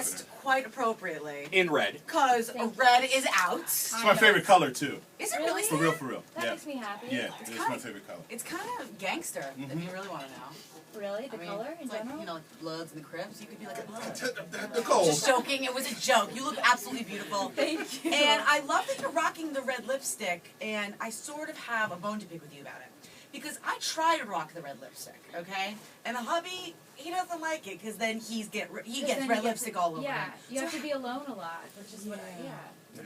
dressed quite appropriately. In red. Because red is out. It's my favorite color, too. Is it really? For real, for real. That makes me happy. Yeah, it's my favorite color. It's kind of gangster, if you really want to know. Really? The color in general? Like, you know, like Bloods and the Crips. You could be like a Blood. Nicole. Just joking. It was a joke. You look absolutely beautiful. Thank you. And I love that you're rocking the red lipstick, and I sort of have a bone to pick with you about it. Because I try to rock the red lipstick, okay? And the hubby, he doesn't like it, because then he gets red lipstick all over him. Yeah, you have to be alone a lot, which is what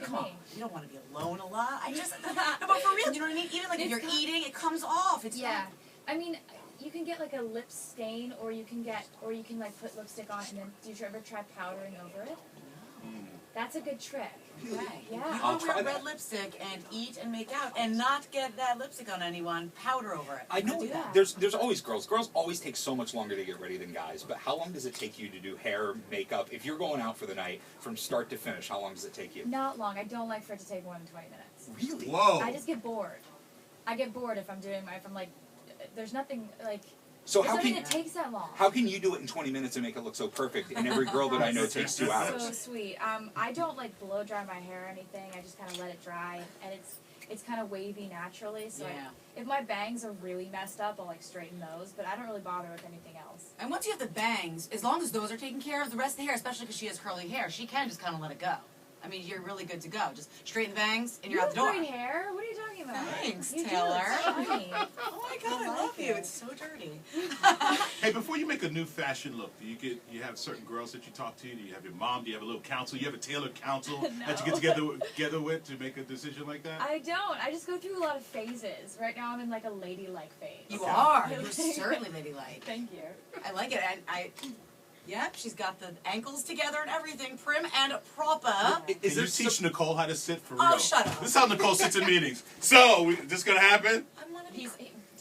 Come on, you don't want to be alone a lot. No, but for real, you know what I mean? Even like if you're eating, it comes off. It's fun. I mean, you can get like a lip stain, or you can like put lipstick on, and then do you ever try powdering over it? No. That's a good trick. Okay. Yeah. You want to wear red lipstick and eat and make out and not get that lipstick on anyone. Powder over it. I know do that. there's always girls. Girls always take so much longer to get ready than guys. But how long does it take you to do hair, makeup? If you're going out for the night, from start to finish, how long does it take you? Not long. I don't like for it to take more than 20 minutes. Really? Whoa. I just get bored. I get bored if I'm like, there's nothing like. So how can it takes that long? How can you do it in 20 minutes and make it look so perfect? And every girl that I know takes 2 hours. So sweet. I don't like blow dry my hair or anything. I just kind of let it dry, and it's kind of wavy naturally. So if my bangs are really messed up, I'll like straighten those. But I don't really bother with anything else. And once you have the bangs, as long as those are taken care of, the rest of the hair, especially because she has curly hair, she can just kind of let it go. I mean, you're really good to go. Just straighten the bangs, and you're out the door. You have great hair. What are you talking about? Thanks, you Taylor. Do. It's shiny. Oh my God, I love you. It's so dirty. Hey, before you make a new fashion look, do you have certain girls that you talk to? Do you have your mom? Do you have a little council? You have a tailored council that you get together with to make a decision like that? I don't. I just go through a lot of phases. Right now, I'm in like a ladylike phase. You are. You're certainly ladylike. Thank you. I like it. Yep, she's got the ankles together and everything, prim and proper. Can you teach Nicole how to sit for real? Oh, shut up. This is how Nicole sits in meetings. So, this gonna happen?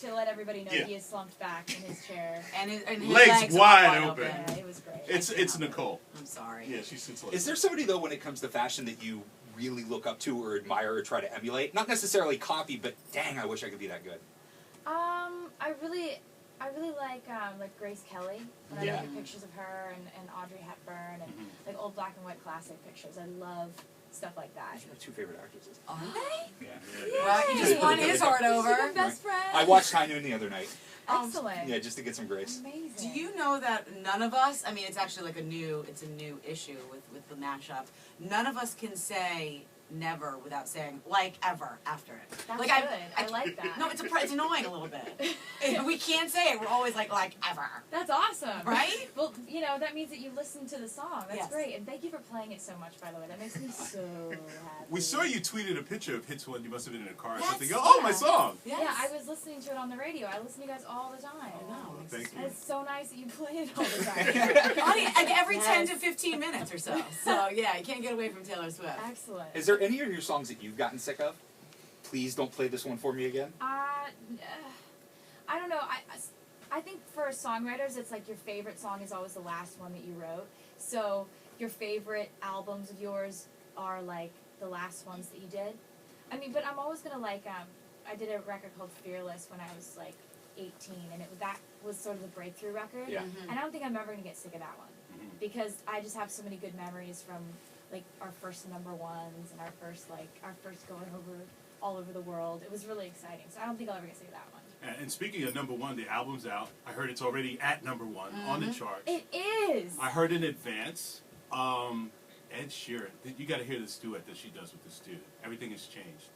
To let everybody know, he is slumped back in his chair. And his legs wide open. Yeah, it was great. It's Nicole. I'm sorry. Yeah, she sits like Is there somebody, though, when it comes to fashion that you really look up to or admire or try to emulate? Not necessarily copy, but dang, I wish I could be that good. I really like Grace Kelly. When I look at pictures of her and Audrey Hepburn and like old black and white classic pictures. I love stuff like that. Those are my 2 favorite actresses. Are they? Yeah. Well, you just won his heart over. Best friend. I watched High Noon the other night. Excellent. Yeah, just to get some grace. Amazing. Do you know that none of us, I mean, it's actually like a new issue with the mashup. None of us can say never without saying like ever after it. That's like good. I like that. No, it's annoying a little bit. We can't say it. We're always like ever. That's awesome. Right? Well, that means that you listened to the song. That's Yes. great. And thank you for playing it so much, by the way. That makes me so happy. We saw you tweeted a picture of Hits One. You must have been in a car or Yes. something. Oh, my song! Yes. Yeah, I was listening to it on the radio. I listen to you guys all the time. I know. Thank you. And it's so nice that you play it all the time. Like every 10 to 15 minutes or so. So, yeah, you can't get away from Taylor Swift. Excellent. Is there any of your songs that you've gotten sick of? Please don't play this one for me again. I don't know. I think for songwriters, it's like your favorite song is always the last one that you wrote. So your favorite albums of yours are like the last ones that you did. I mean, but I'm always gonna like. I did a record called Fearless when I was like 18, and that was sort of the breakthrough record. Yeah. And I don't think I'm ever gonna get sick of that one because I just have so many good memories from like our first #1s and our first going all over the world. It was really exciting. So I don't think I'll ever get sick of that one. And speaking of #1, the album's out. I heard it's already at #1 on the charts. It is. I heard in advance. Ed Sheeran. You got to hear this duet that she does with this dude. Everything has changed.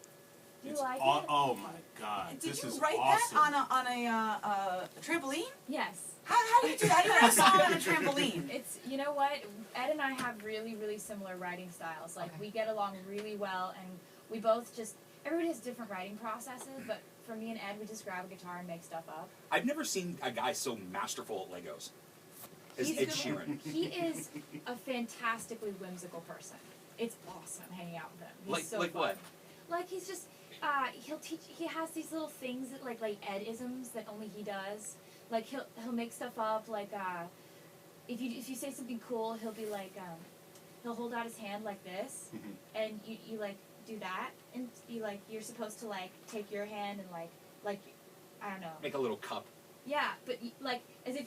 Do you It's like it? Oh my God! Did this you is write awesome. that on a trampoline? Yes. How do you do that? You write a song on a trampoline. It's, you know what? Ed and I have really, really similar writing styles. Like, we get along really well, and we both just, everybody has different writing processes, but for me and Ed, we just grab a guitar and make stuff up. I've never seen a guy so masterful at Legos as Ed Sheeran. He is a fantastically whimsical person. It's awesome hanging out with him. He's so like fun. what? Like, he's just, he has these little things that, like Ed-isms that only he does. Like, he'll make stuff up, like, if you say something cool, he'll be like, he'll hold out his hand like this, and you like, do that, and you're supposed to, like, take your hand and, like, I don't know. Make a little cup. Yeah, but, like, as if,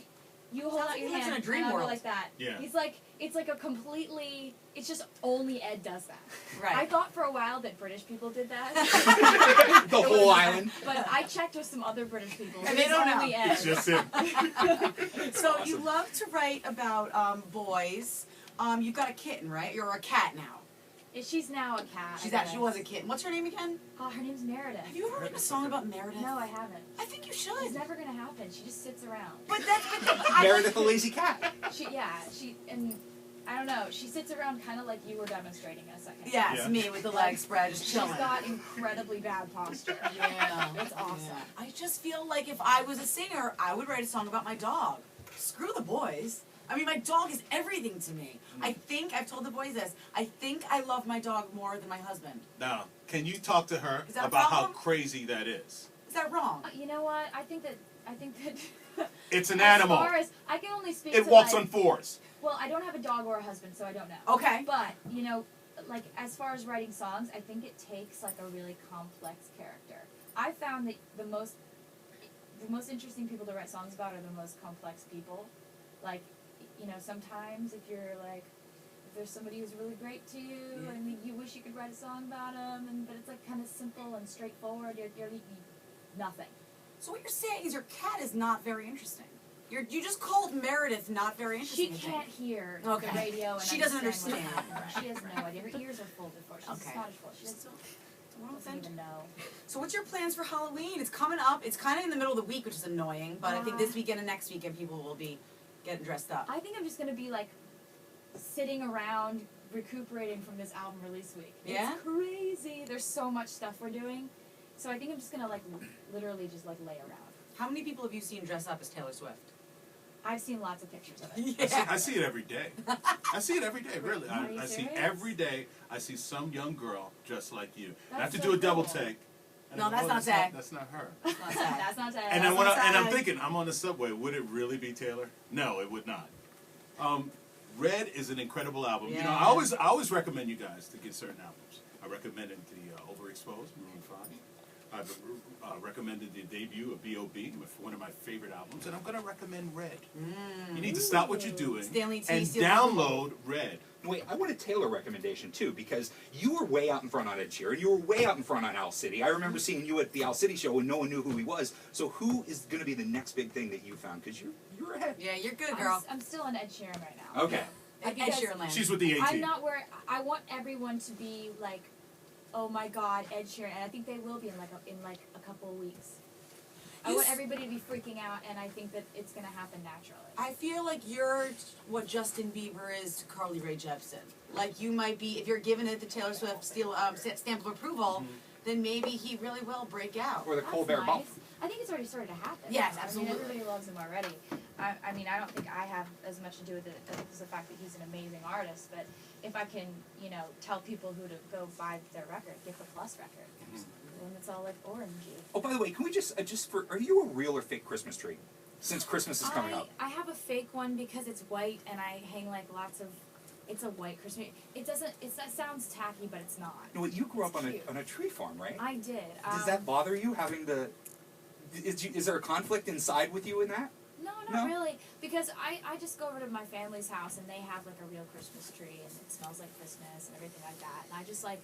You hold Sounds out like your he lives hand, in a dream and I go world. like that. Yeah. He's like, it's like a completely, it's just only Ed does that. Right. I thought for a while that British people did that. The whole island. But I checked with some other British people. And they don't know. only Ed. It's just him. So Awesome. you love to write about boys. You've got a kitten, right? You're a cat now. She's now a cat. She I guess. was a kitten. What's her name again? Her name's Meredith. Have you ever written a song about Meredith? No, I haven't. I think you It's should. never gonna happen. She just sits around. But I Meredith the lazy cat. And I don't know. She sits around kind of like you were demonstrating a second. Yes, Yeah. me with the legs spread, just She's chilling. got incredibly bad posture. Yeah, It's awesome. yeah. I just feel like if I was a singer, I would write a song about my dog. Screw the boys. I mean, my dog is everything to me. I think, I've told the boys this, I think I love my dog more than my husband. Now, can you talk to her Is that a about how problem? crazy that is? Is that wrong? You know what? I think that It's an as animal. far as I can only speak It to walks like, on fours. well, I don't have a dog or a husband, so I don't know. Okay. But, you know, like as far as writing songs, I think it takes like a really complex character. I found that the most interesting people to write songs about are the most complex people. Like, you know, sometimes if you're like, if there's somebody who's really great to you and you wish you could write a song about them, but it's like kind of simple and straightforward, you're nothing. So what you're saying is your cat is not very interesting. You just called Meredith not very She interesting. can't hear Okay. the radio and She doesn't understand. understand. what's happening. She has no idea. Her ears are full before. She's Okay. Scottish full. She doesn't even know. So what's your plans for Halloween? It's coming up. It's kind of in the middle of the week, which is annoying, but I think this weekend and next weekend people will be getting dressed up. I think I'm just gonna be like sitting around recuperating from this album release week. Yeah? It's crazy. There's so much stuff we're doing. So I think I'm just gonna like literally just like lay around. How many people have you seen dress up as Taylor Swift? I've seen lots of pictures of it. I see it every day. I see it every day, really. Are you I see serious? every day, I see some young girl just like you. I have That's to so do a double cool. take. And No, I go, that's "Oh, not Zach. That's not her. Not sad. That's not sad. And then That's not I'm sad. thinking, I'm on the subway. Would it really be Taylor? No, it would not. Red is an incredible album. You know, Yeah. I always recommend you guys to get certain albums. I recommended the Overexposed, Maroon 5. I've recommended the debut of B.O.B., one of my favorite albums, and I'm going to recommend Red. You need to stop what you're doing Stanley T. and Steele. download Red. Wait, I want a Taylor recommendation too, because you were way out in front on Ed Sheeran. You were way out in front on Owl City. I remember seeing you at the Owl City show and no one knew who he was. So who is going to be the next big thing that you found? Because you're ahead. Yeah, you're good, girl. I'm still on Ed Sheeran right now. Okay. Ed Because Sheeran land. She's with the A-Team. I'm not where I want everyone to be like, oh my God, Ed Sheeran, and I think they will be in like a couple of weeks. I You want s- everybody to be freaking out, and I think that it's gonna happen naturally. I feel like you're what Justin Bieber is to Carly Rae Jepsen. Like you might be, if you're giving it the Taylor Swift stamp of approval, then maybe he really will break out. Or the That's Colbert nice. Bump. I think it's already started to happen. Yes, I mean, absolutely. everybody loves him already. I mean, I don't think I have as much to do with it as the fact that he's an amazing artist, but if I can, you know, tell people who to go buy their record, get the Plus record, then it's all like orangey. Oh, by the way, can we just are you a real or fake Christmas tree? Since Christmas is coming up. I have a fake one because it's white and I hang like lots of. It's a white Christmas. That sounds tacky, but it's not. No, wait, you grew It's up cute. on a tree farm, right? I did. Does that bother you having the? Is there a conflict inside with you in that? No, No? not really. Because I just go over to my family's house and they have like a real Christmas tree and it smells like Christmas and everything like that. And I just like,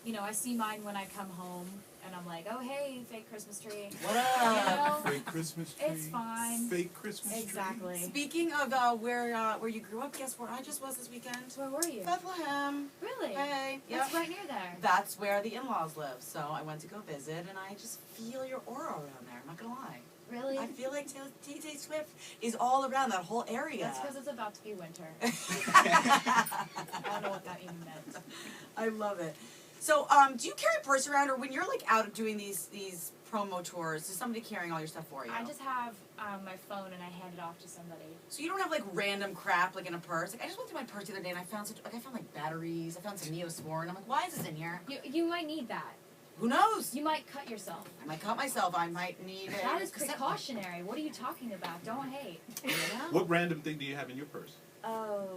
you know, I see mine when I come home and I'm like, oh hey, fake Christmas tree. What You up? know? Fake Christmas tree. It's fine. Fake Christmas tree. Exactly. Speaking of where you grew up, guess where I just was this weekend? Where were you? Bethlehem. Really? Hey. That's Yep. right near there. That's where the in-laws live. So I went to go visit, and I just feel your aura around there. I'm not gonna lie. Really? I feel like T.J. Swift is all around that whole area. That's because it's about to be winter. I don't know what that even meant. I love it. So, do you carry a purse around, or when you're like out doing these promo tours, is somebody carrying all your stuff for you? I just have my phone and I hand it off to somebody. So you don't have like random crap like in a purse. Like I just went through my purse the other day and I found like batteries. I found some Neosporin. I'm like, why is this in here? You might need that. Who knows? You might cut yourself. I might cut myself. I might need it. That is precautionary. What are you talking about? Don't hate. What random thing do you have in your purse? Oh,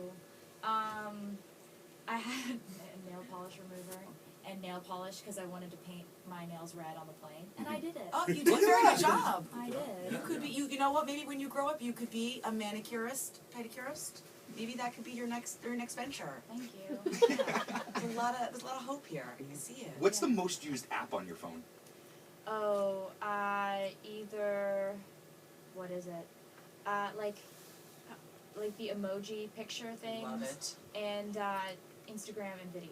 I had a nail polish remover, and nail polish because I wanted to paint my nails red on the plane, and I did it. Oh, you did a very good job. I did. You could be. You know what? Maybe when you grow up, you could be a manicurist, pedicurist. Maybe that could be your next venture. Thank you. There's a lot of hope here. I can see it. What's the most used app on your phone? Oh, either, what is it? Like the emoji picture things. Love it. And Instagram and Vidi.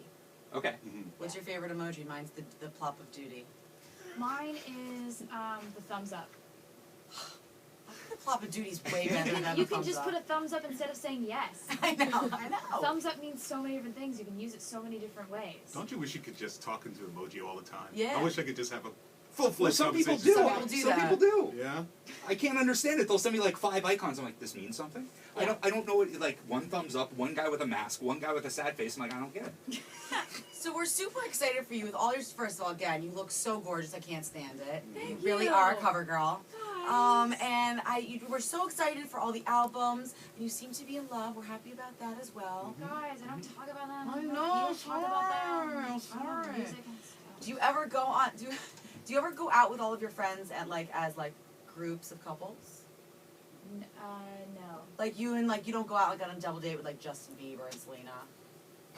Okay. What's your favorite emoji? Mine's the plop of duty. Mine is the thumbs up. The plop of duty's way better than You the can thumbs just up. put a thumbs up instead of saying yes. I know. Thumbs up means so many different things. You can use it so many different ways. Don't you wish you could just talk into emoji all the time? Yeah. I wish I could just have a full-fledged Well, some people conversation. do. Some people do Some that. people do. Yeah? I can't understand it. They'll send me like 5 icons. I'm like, this means something? Yeah. I don't know what, like, one thumbs up, one guy with a mask, one guy with a sad face. I'm like, I don't get it. So we're super excited for you with all your. First of all, again, you look so gorgeous. I can't stand it. Thank you really you. are a cover girl. Guys. And we're so excited for all the albums. And you seem to be in love. We're happy about that as well. Guys, I don't talk about them. I You know, don't talk about them. sorry, I sorry. love music and stuff. Do you ever go on? Do you ever go out with all of your friends at as groups of couples? No. Like you don't go out on a double date with Justin Bieber and Selena.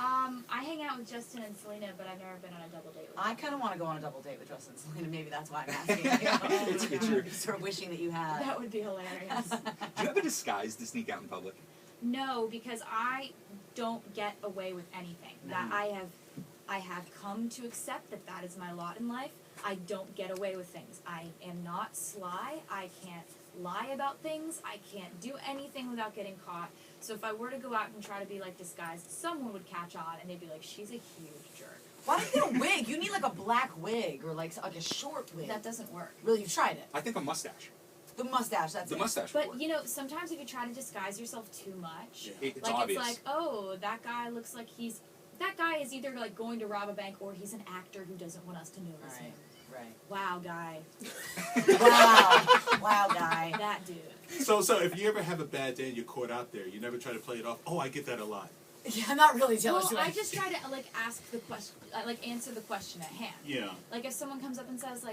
I hang out with Justin and Selena, but I've never been on a double date with I them. kind of want to go on a double date with Justin and Selena. Maybe that's why I'm asking. You. It's your- sort of wishing that you had. That would be hilarious. Do you have a disguise to sneak out in public? No, because I don't get away with anything. That I have come to accept that is my lot in life. I don't get away with things. I am not sly. I can't lie about things. I can't do anything without getting caught. So if I were to go out and try to be disguised, someone would catch on and they'd be like, she's a huge jerk. Why don't you get a wig? You need a black wig or a short wig. That doesn't work. Really, you've tried it. I think a mustache. The mustache. That's The it. mustache would But work. sometimes if you try to disguise yourself too much, Yeah. It's obvious. it's like, oh, that guy looks like that guy is either going to rob a bank or he's an actor who doesn't want us to notice him. Right. Wow, guy. Wow, guy. That dude. So if you ever have a bad day and you're caught out there, you never try to play it off. Oh, I get that a lot. Yeah, not really Taylor Well, Swift. I just try to ask the question, answer the question at hand. Yeah. If someone comes up and says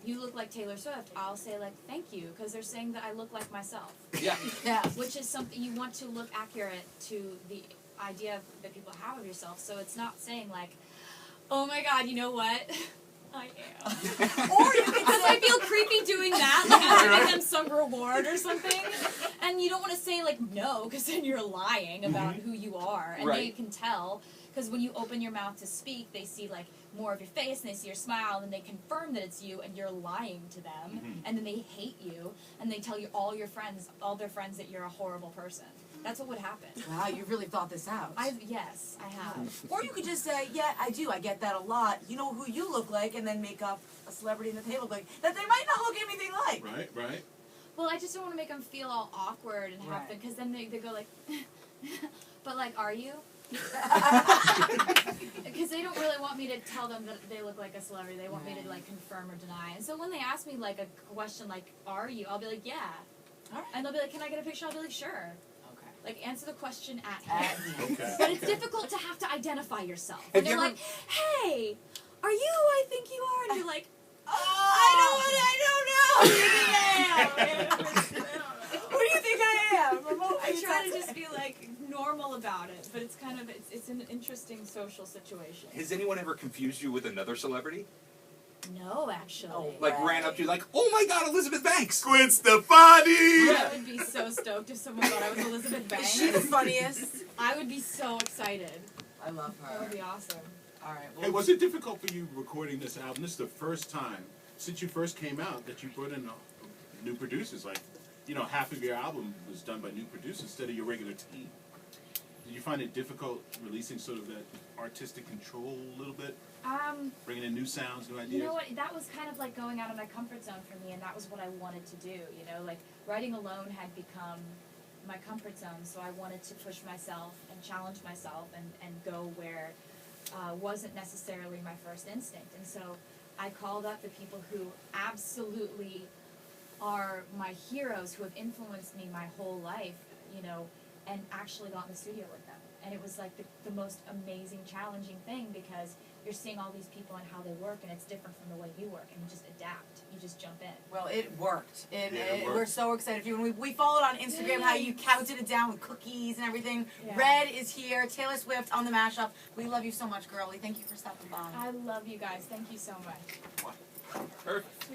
you look like Taylor Swift, I'll say thank you, because they're saying that I look like myself, Yeah. Yeah. which is something you want to look accurate to the idea that people have of yourself. So it's not saying oh my God, you know what? I am. Or you could Because I feel creepy doing that, I'm giving them some reward or something. And you don't want to say no, because then you're lying about who you are, and they Right. can tell. Because when you open your mouth to speak, they see more of your face, and they see your smile, and they confirm that it's you, and you're lying to them, and then they hate you, and they tell all their friends, that you're a horrible person. That's what would happen. Wow, you really thought this out. Yes, I have. Or you could just say, yeah, I do. I get that a lot. You know who you look like, and then make up a celebrity in the table that they might not look anything like. Right. Well, I just don't want to make them feel all awkward and have to, because then they go but are you? Because they don't really want me to tell them that they look like a celebrity. They want me to confirm or deny. And so when they ask me a question are you? I'll be like, yeah. All right. And they'll be like, can I get a picture? I'll be like, sure. Okay. Answer the question at hand. Okay. But it's difficult to have to identify yourself. Have And you they're ever- like, hey, are you who I think you are? And you're like, I don't know. Who do you think I am? I try to just be normal about it, but it's kind of it's an interesting social situation. Has anyone ever confused you with another celebrity? No, actually. Oh, Ran up to you oh my God, Elizabeth Banks! Gwen Stefani! I would be so stoked if someone thought I was Elizabeth Is Banks. she the funniest? I would be so excited. I love That her. would be awesome. All right. Well, Hey, was it difficult for you recording this album? This is the first time since you first came out that you brought in new producers. Half of your album was done by new producers instead of your regular team. Did you find it difficult releasing sort of that artistic control a little bit? Bringing in new sounds, new ideas? You know what? That was kind of going out of my comfort zone for me, and that was what I wanted to do. Writing alone had become my comfort zone, so I wanted to push myself and challenge myself and go where wasn't necessarily my first instinct. And so I called up the people who absolutely are my heroes, who have influenced me my whole life, and actually got in the studio with them. And it was like the most amazing, challenging thing because you're seeing all these people and how they work, and it's different from the way you work, and you just adapt. You just jump in. Well, it worked. It worked. We're so excited for you. And we followed on Instagram how you counted it down with cookies and everything. Yeah. Red is here. Taylor Swift on the mashup. We love you so much, girlie. Thank you for stopping by. I love you guys. Thank you so much. Perfect.